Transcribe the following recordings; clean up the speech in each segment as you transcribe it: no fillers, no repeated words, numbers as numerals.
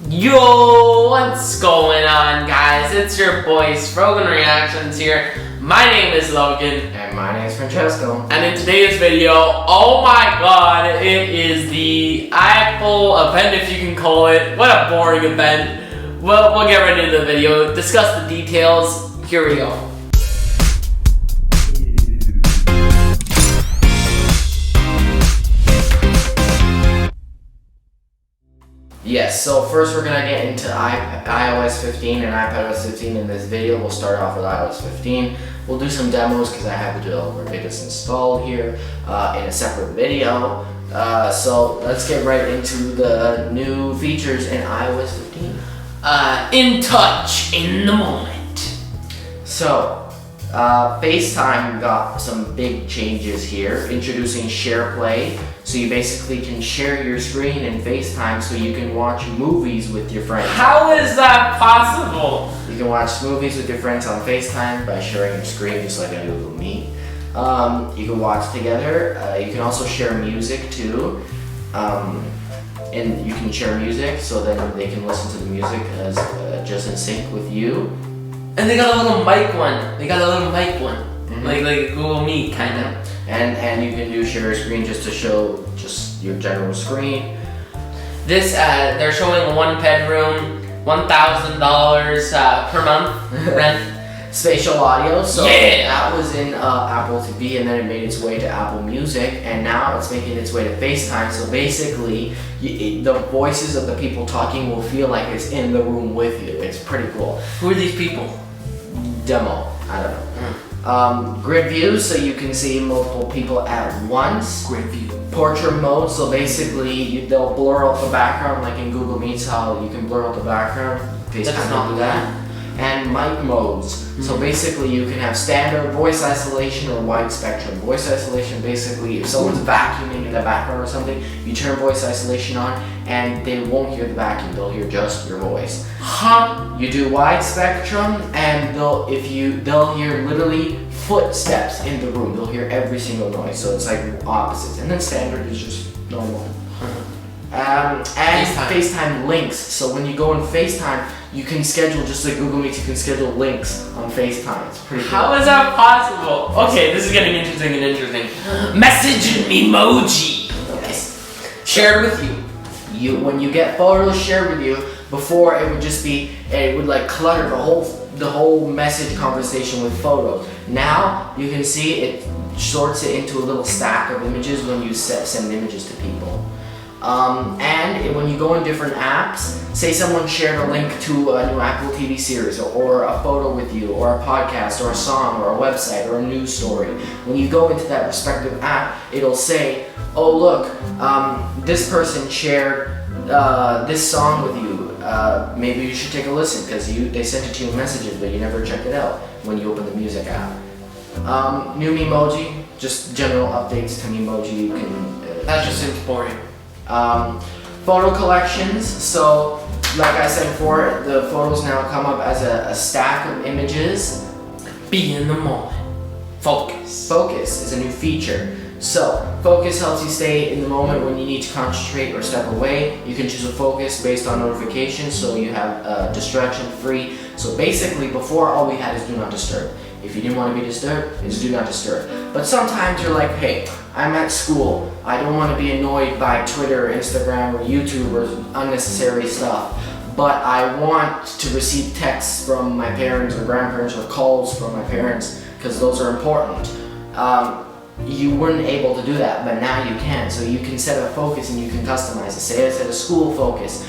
Yo, what's going on, guys? It's your boys, Rogan Reactions here. My name is Logan. And my name is Francesco. And in today's video, oh my god, it is the Apple event, if you can call it. What a boring event. Well, we'll get right into the video, discuss the details. Here we go. Yes, so first we're going to get into iOS 15 and iPadOS 15 in this video. We'll start off with iOS 15. We'll do some demos because I have the developer betas installed here in a separate video. So let's get right into the new features in iOS 15. In touch in the moment. So, FaceTime got some big changes here, introducing Share Play. So you basically can share your screen in FaceTime so you can watch movies with your friends. How is that possible? You can watch movies with your friends on FaceTime by sharing your screen just like I do with me. You can watch together. You can also share music too. And you can share music so then they can listen to the music as just in sync with you. And they got a little mic one. Mm-hmm. Like a Google Meet kind of. And you can do share screen just to show just your general screen. This they're showing one bedroom, $1,000 per month rent. Spatial audio, so yeah. That was in Apple TV, and then it made its way to Apple Music, and now it's making its way to FaceTime. So basically, the voices of the people talking will feel like it's in the room with you. It's pretty cool. Who are these people? Demo, I don't know. Grid view, so you can see multiple people at once. Grid view. Portrait mode, so basically they'll blur out the background, like in Google Meets, how you can blur out the background. FaceTime will do that. And mic modes. So basically you can have standard voice isolation or wide spectrum. Voice isolation, basically if someone's vacuuming in the background or something, you turn voice isolation on and they won't hear the vacuum, they'll hear just your voice. You do wide spectrum and they'll hear literally footsteps in the room. They'll hear every single noise, so it's like opposites. And then standard is just normal. And FaceTime links. So when you go on FaceTime, you can schedule, just like Google Meet, you can schedule links on FaceTime. It's pretty cool. How is that possible? Okay, this is getting interesting. Message emoji. Okay. Shared with you. When you get photos shared with you, before it would just be, it would like clutter the whole message conversation with photos. Now you can see it sorts it into a little stack of images when you send images to people. And when you go in different apps, say someone shared a link to a new Apple TV series or a photo with you or a podcast or a song or a website or a news story. When you go into that respective app, it'll say, oh look, this person shared this song with you. Maybe you should take a listen because they sent it to you in messages but you never checked it out when you open the music app. New Memoji, just general updates to Memoji. You can. That just seems boring. Photo collections, so like I said before, the photos now come up as a stack of images. Be in the moment. Focus. Focus is a new feature. So, focus helps you stay in the moment when you need to concentrate or step away. You can choose a focus based on notifications, so you have distraction free. So basically, before all we had is do not disturb. If you didn't want to be disturbed, it's do not disturb. But sometimes you're like, hey, I'm at school. I don't want to be annoyed by Twitter, or Instagram, or YouTube, or unnecessary stuff. But I want to receive texts from my parents or grandparents or calls from my parents because those are important. You weren't able to do that, but now you can. So you can set a focus and you can customize it. Say I set a school focus.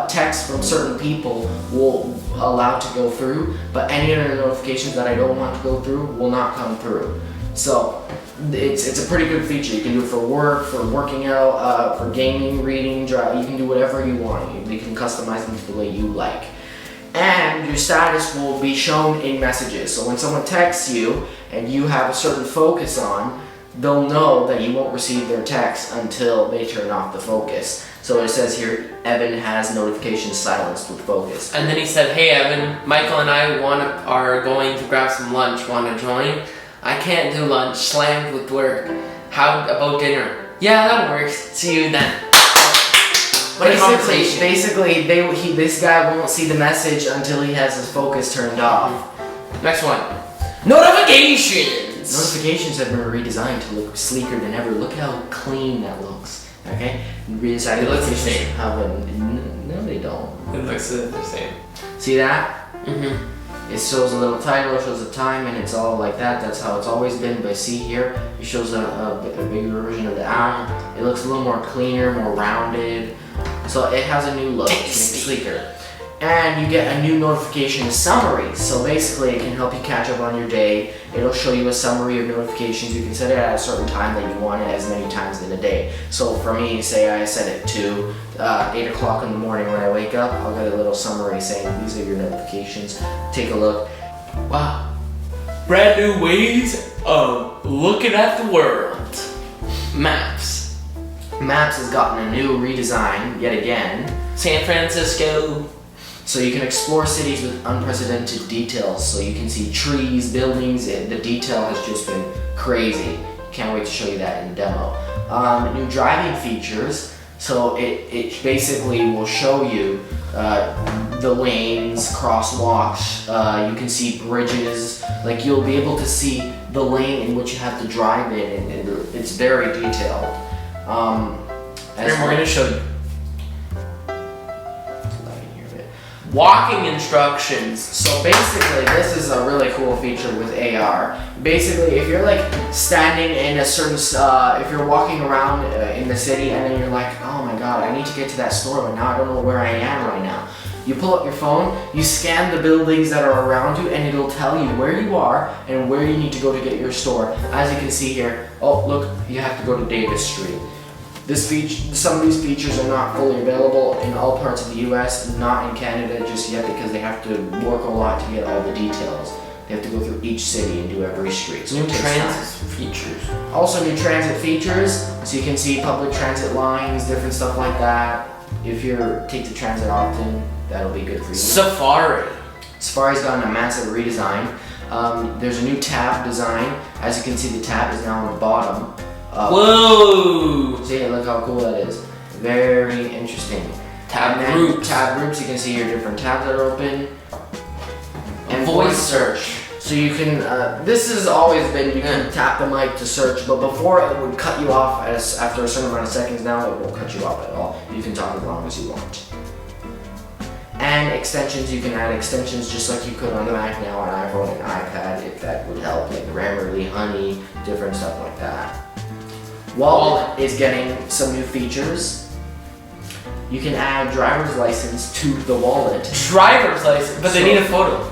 Text from certain people will allow to go through, but any other notifications that I don't want to go through will not come through. So it's a pretty good feature. You can do it for work, for working out, for gaming, reading, drive. You can do whatever you want. You can customize them the way you like. And your status will be shown in messages. So when someone texts you and you have a certain focus on, they'll know that you won't receive their text until they turn off the focus. So it says here, Evan has notifications silenced with focus. And then he said, hey Evan, Michael and I are going to grab some lunch. Want to join? I can't do lunch, slammed with work. How about dinner? Yeah, that works. See you then. What a conversation. Basically, this guy won't see the message until he has his focus turned off. Next one. Notifications. Notifications have been redesigned to look sleeker than ever. Look how clean that looks. Okay? Redesigned It looks the notifications same. have no, they don't. It looks the same. See that? Mm-hmm. It shows a little title, it shows the time, and it's all like that. That's how it's always been. But see here, it shows a bigger version of the app. It looks a little more cleaner, more rounded. So it has a new look, it's sleeker. And you get a new notification summary. So basically it can help you catch up on your day. It'll show you a summary of notifications. You can set it at a certain time that you want it as many times in a day. So for me, say I set it to 8 o'clock in the morning when I wake up, I'll get a little summary saying these are your notifications. Take a look. Wow. Brand new ways of looking at the world. Maps. Maps has gotten a new redesign yet again. San Francisco. So you can explore cities with unprecedented details. So you can see trees, buildings, the detail has just been crazy. Can't wait to show you that in the demo. New driving features. So it basically will show you the lanes, crosswalks, you can see bridges. Like you'll be able to see the lane in which you have to drive in, and it's very detailed. And we're going to show you walking instructions. So basically, this is a really cool feature with AR. Basically, if you're like standing in a certain, if you're walking around in the city and then you're like, oh my god, I need to get to that store, but now I don't know where I am right now. You pull up your phone, you scan the buildings that are around you, and it'll tell you where you are and where you need to go to get your store. As you can see here, oh look, you have to go to Davis Street. Some of these features are not fully available in all parts of the US, not in Canada just yet because they have to work a lot to get all the details. They have to go through each city and do every street. So new transit features. Also new transit features, so you can see public transit lines, different stuff like that. If you take the transit often, that'll be good for you. Safari. Safari's gotten a massive redesign. There's a new tab design. As you can see, the tab is now on the bottom. Whoa! See, look how cool that is. Very interesting. Tab groups. Tab groups, you can see your different tabs that are open. And voice search. So you can, this has always been, you can tap the mic to search, but before it would cut you off after a certain amount of seconds. Now it won't cut you off at all. You can talk as long as you want. And extensions, you can add extensions just like you could on the Mac now, on iPhone and iPad, if that would help, like Grammarly, Honey, different stuff like that. Wallet is getting some new features. You can add driver's license to the wallet. Driver's license, but they need a photo.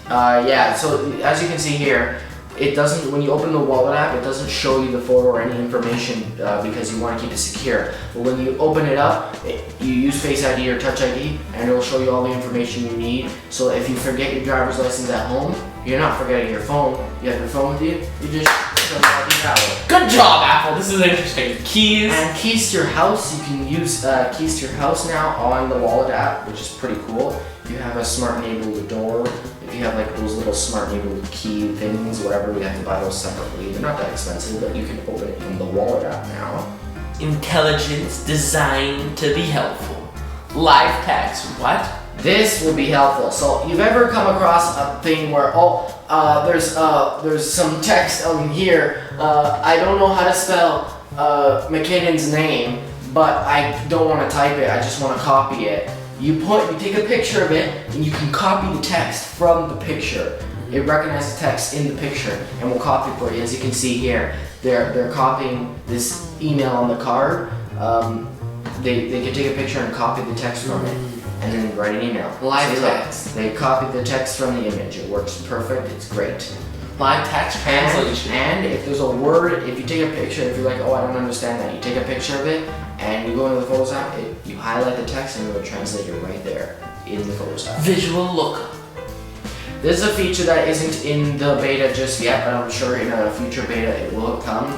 Yeah, so as you can see here, it doesn't, when you open the wallet app, it doesn't show you the photo or any information because you want to keep it secure. But when you open it up, you use Face ID or Touch ID, and it will show you all the information you need. So if you forget your driver's license at home, you're not forgetting your phone. You have your phone with you, you just show the ID that way. Good job, Apple. This is interesting. Keys. And keys to your house, you can use keys to your house now on the wallet app, which is pretty cool. If you have a smart enabled door, if you have like those little smart enabled key things, whatever, we have to buy those separately. They're not that expensive, but you can open it from the wallet app now. Intelligence designed to be helpful. Live text. What? This will be helpful. So you've ever come across a thing where there's some text on here. I don't know how to spell McKinnon's name, but I don't want to type it. I just want to copy it. You take a picture of it, and you can copy the text from the picture. It recognizes text in the picture, and will copy it for you. As you can see here, they're copying this email on the card. They can take a picture and copy the text from it, and then write an email. Live text. They copy the text from the image. It works perfect. It's great. Live text translation. And if there's a word, if you take a picture, if you're like, oh, I don't understand that, you take a picture of it, and you go into the Photos app, you highlight the text, and it will translate it right there in the Photos app. Visual lookup. This is a feature that isn't in the beta just yet, but I'm sure in a future beta it will come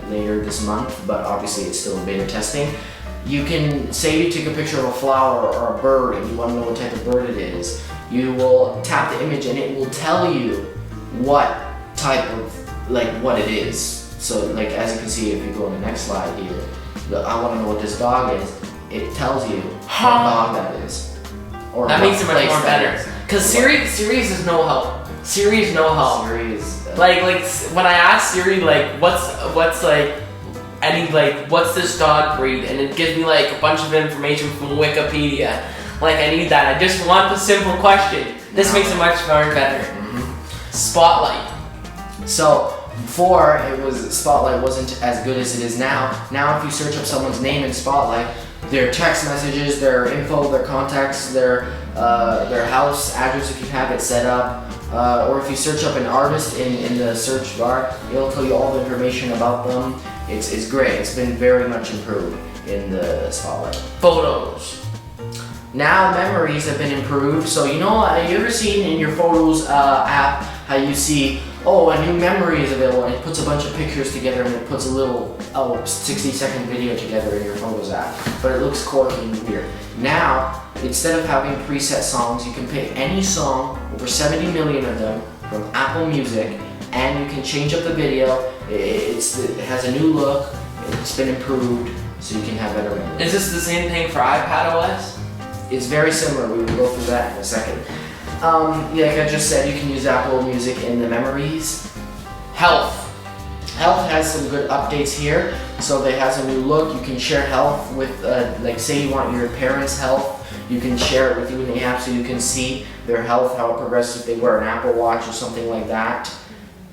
later this month, but obviously it's still in beta testing. You can, say you take a picture of a flower or a bird and you want to know what type of bird it is, you will tap the image and it will tell you what type of, like what it is. So like as you can see, if you go on the next slide here, I want to know what this dog is. it tells you what dog that is. Or that makes it much place more that better. is. Because Siri is no help. Siri is no help. Siri is like when I ask Siri like what's like any like what's this dog breed, and it gives me like a bunch of information from Wikipedia. Like I need that. I just want the simple question. This makes it much more better. Spotlight. So before Spotlight wasn't as good as it is now. Now if you search up someone's name in Spotlight, their text messages, their info, their contacts, their house address if you have it set up, or if you search up an artist in the search bar, it'll tell you all the information about them. It's great. It's been very much improved in the Spotlight. Photos. Now memories have been improved. So you know, you ever seen in your Photos app how you see, oh, a new memory is available, and it puts a bunch of pictures together and it puts a little 60-second video together in your Photos app, but it looks quirky and weird. Now, instead of having preset songs, you can pick any song, over 70 million of them, from Apple Music, and you can change up the video. It has a new look, it's been improved, so you can have better memories. Is this the same thing for iPadOS? It's very similar. We will go through that in a second. Yeah, like I just said, you can use Apple Music in the memories. Health. Health has some good updates here. So it has a new look. You can share health with, like say you want your parents' health, you can share it with you in the app so you can see their health, how it progresses if they wear an Apple Watch or something like that.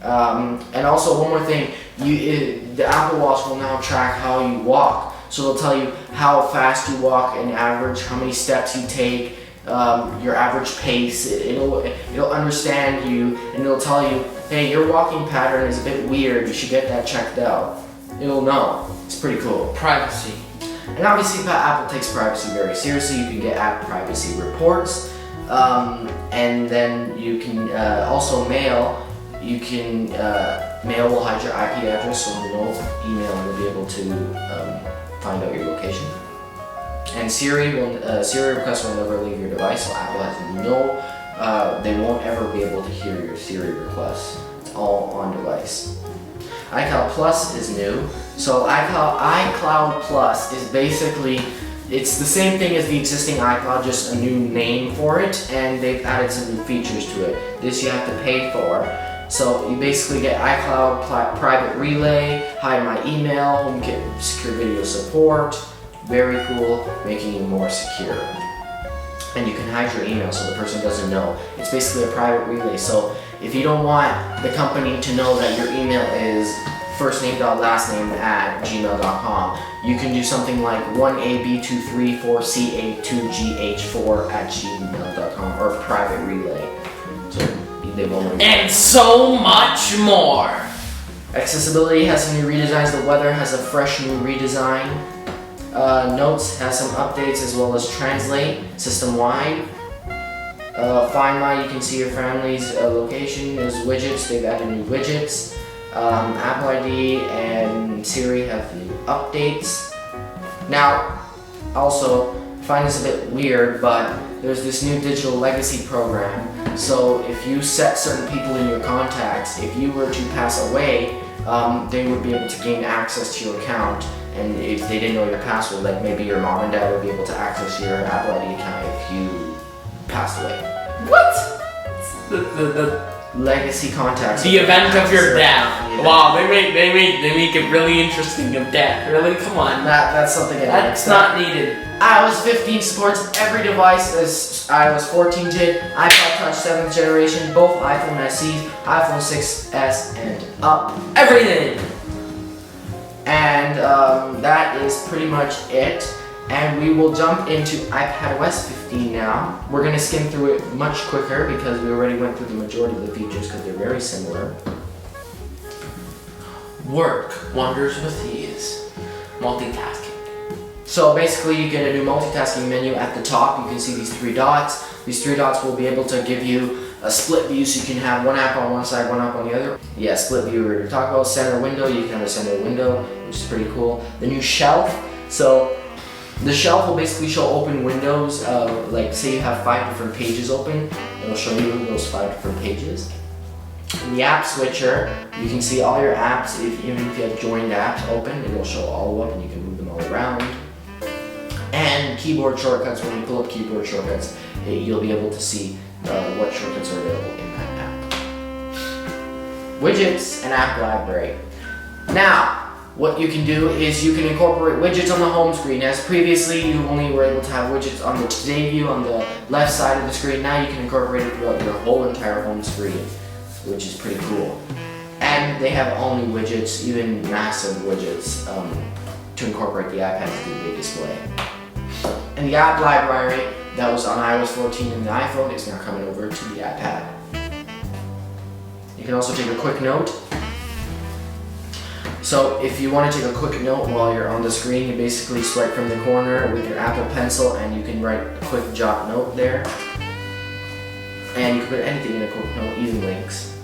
And also one more thing, the Apple Watch will now track how you walk. So it'll tell you how fast you walk in average, how many steps you take, your average pace. It'll understand you, and it'll tell you, hey, your walking pattern is a bit weird, you should get that checked out. It'll know. It's pretty cool. Privacy. And obviously Apple takes privacy very seriously. You can get app privacy reports, and then you can also mail. You can mail will hide your IP address, so no email will be able to find out your location. And Siri requests will never leave your device, so Apple has no, they won't ever be able to hear your Siri requests. It's all on device. iCloud Plus is new. So iCloud Plus is basically, it's the same thing as the existing iCloud, just a new name for it, and they've added some new features to it. This you have to pay for. So you basically get iCloud private relay, hide my email, HomeKit secure video support. Very cool, making you more secure. And you can hide your email so the person doesn't know. It's basically a private relay. So if you don't want the company to know that your email is firstname.lastname@gmail.com, you can do something like 1AB234CA2GH4@gmail.com or private relay. So they won't. And so much more. Accessibility has some new redesigns. The weather has a fresh new redesign. Notes has some updates as well as Translate system-wide. Find My, you can see your family's location. There's widgets, they've added new widgets. Apple ID and Siri have new updates. Now, also, I find this a bit weird, but there's this new digital legacy program. So if you set certain people in your contacts, if you were to pass away, they would be able to gain access to your account. And if they didn't know your password, like maybe your mom and dad would be able to access your Apple ID account if you passed away. What? The legacy contacts. The event of your death. Wow, they make it really interesting of death. Really, come on. That's something that's not needed. iOS 15 supports every device as iOS 14 did. iPod Touch 7th generation, both iPhone SEs, iPhone 6s and up. Everything. And that is pretty much it. And we will jump into iPadOS 15 now. We're going to skim through it much quicker because we already went through the majority of the features because they're very similar. Work wonders with ease. Multitasking. So basically you get a new multitasking menu at the top. You can see these 3 dots. These 3 dots will be able to give you a split view so you can have one app on one side, one app on the other. Yeah, split view we were talking about. Center window, you can have a center window, which is pretty cool. The new shelf. So the shelf will basically show open windows. Like say you have 5 different pages open, it'll show you those 5 different pages. In the app switcher, you can see all your apps. Even if you have joined apps open, it will show all of them and you can move them all around. And keyboard shortcuts, when you pull up keyboard shortcuts, you'll be able to see what shortcuts are available in that app. Widgets and app library. Now, what you can do is you can incorporate widgets on the home screen. As previously, you only were able to have widgets on the Today view on the left side of the screen. Now you can incorporate it throughout your whole entire home screen, which is pretty cool. And they have all new widgets, even massive widgets, to incorporate the iPad to the big display. And the app library that was on iOS 14 and the iPhone is now coming over to the iPad. You can also take a quick note. So if you want to take a quick note while you're on the screen, you basically swipe from the corner with your Apple Pencil and you can write a quick jot note there. And you can put anything in a quick note, even links.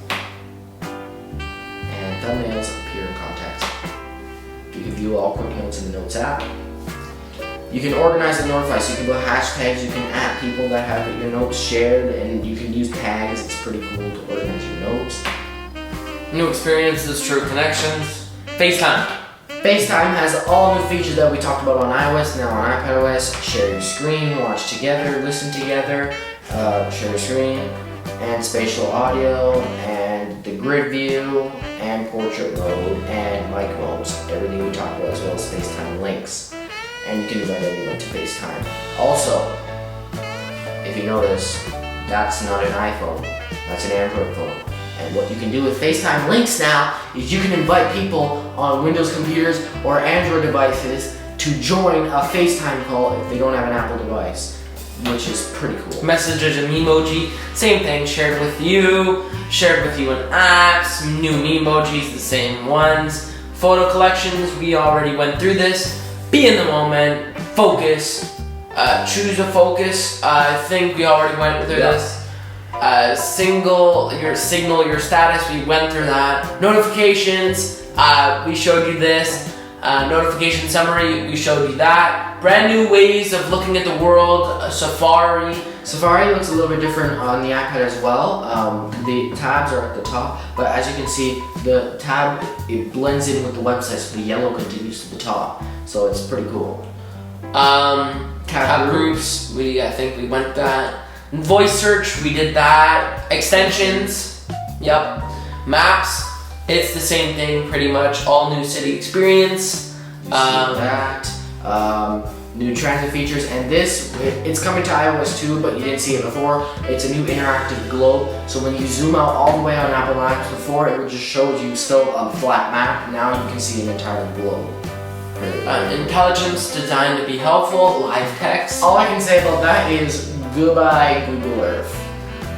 And thumbnails appear in context. You can view all quick notes in the Notes app. You can organize and notify, so you can put hashtags, you can add people that have your notes shared, and you can use tags. It's pretty cool to organize your notes. New experiences, true connections. FaceTime. FaceTime has all new features that we talked about on iOS, now on iPadOS. Share your screen, watch together, listen together, share your screen, and spatial audio, and the grid view, and portrait mode, and mic modes. Everything we talked about, as well as FaceTime links. And you can invite anyone to FaceTime. Also, if you notice, that's not an iPhone, that's an Android phone. And what you can do with FaceTime links now is you can invite people on Windows computers or Android devices to join a FaceTime call if they don't have an Apple device, which is pretty cool. Messages and emoji, same thing, shared with you in apps, new emojis, the same ones. Photo collections, we already went through this. Be in the moment, focus, choose a focus. I think we already went through this. Signal your status, we went through that. Notifications, we showed you this. Notification summary, we showed you that. Brand new ways of looking at the world, Safari. Safari looks a little bit different on the iPad as well. The tabs are at the top, but as you can see, the tab, it blends in with the website, so the yellow continues to the top. So it's pretty cool. Tab groups, I think we went that. Voice search, we did that. Extensions, yep. Maps, it's the same thing pretty much. All new city experience. New transit features, and it's coming to iOS 2, but you didn't see it before. It's a new interactive globe, so when you zoom out all the way on Apple Maps, before it would just show you still a flat map. Now you can see an entire globe. Intelligence designed to be helpful. Live text. All I can say about that is goodbye Google Earth.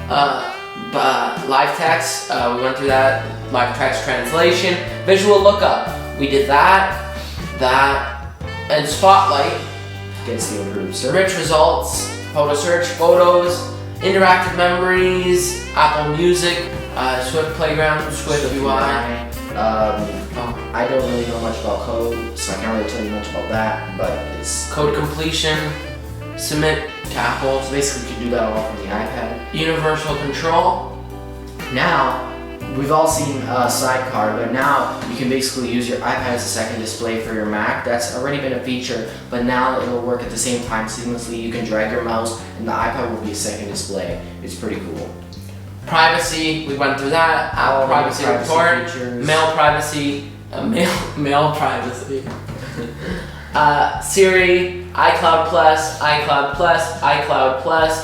But live text, we went through that. Live text translation. Visual lookup, we did that. And Spotlight gets the improved search. Rich results, photo search, photos, interactive memories, Apple Music, Swift Playground, Swift UI. I don't really know much about code, so I can't really tell you much about that, but it's code completion, submit to Apple. So basically you can do that all from the iPad. Universal control. Now, we've all seen Sidecar, but now you can basically use your iPad as a second display for your Mac. That's already been a feature, but now it'll work at the same time seamlessly. You can drag your mouse and the iPad will be a second display. It's pretty cool. Privacy, we went through that. Apple privacy report, features. mail privacy, mail privacy. Siri, iCloud Plus,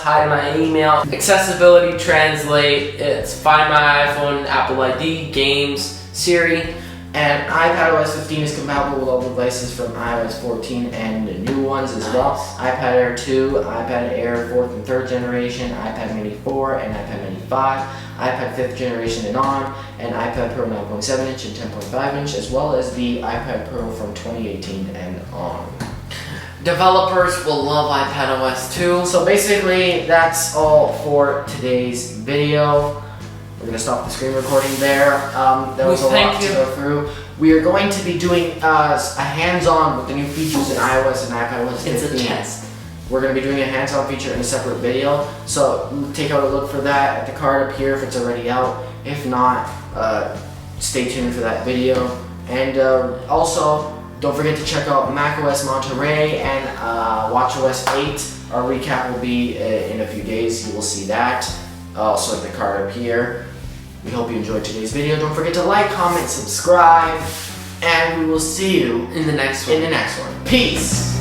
hide my email, accessibility, translate, it's find my iPhone, Apple ID, games, Siri. And iPadOS 15 is compatible with all devices from iOS 14 and the new ones as well. iPad Air 2, iPad Air 4th and 3rd generation, iPad Mini 4 and iPad Mini 5, iPad 5th generation and on, and iPad Pro 9.7 inch and 10.5 inch, as well as the iPad Pro from 2018 and on. Developers will love iPadOS 2. So basically, that's all for today's video. We're going to stop the screen recording there. That was a lot to go through. We are going to be doing a hands-on with the new features in iOS and iPadOS 15. It's a test. We're going to be doing a hands-on feature in a separate video. So take out a look for that at the card up here if it's already out. If not, stay tuned for that video. And also, Don't forget to check out macOS Monterey and watchOS 8. Our recap will be in a few days. You will see that. Also at the card up here. We hope you enjoyed today's video. Don't forget to like, comment, subscribe, and we will see you in the next one. Peace!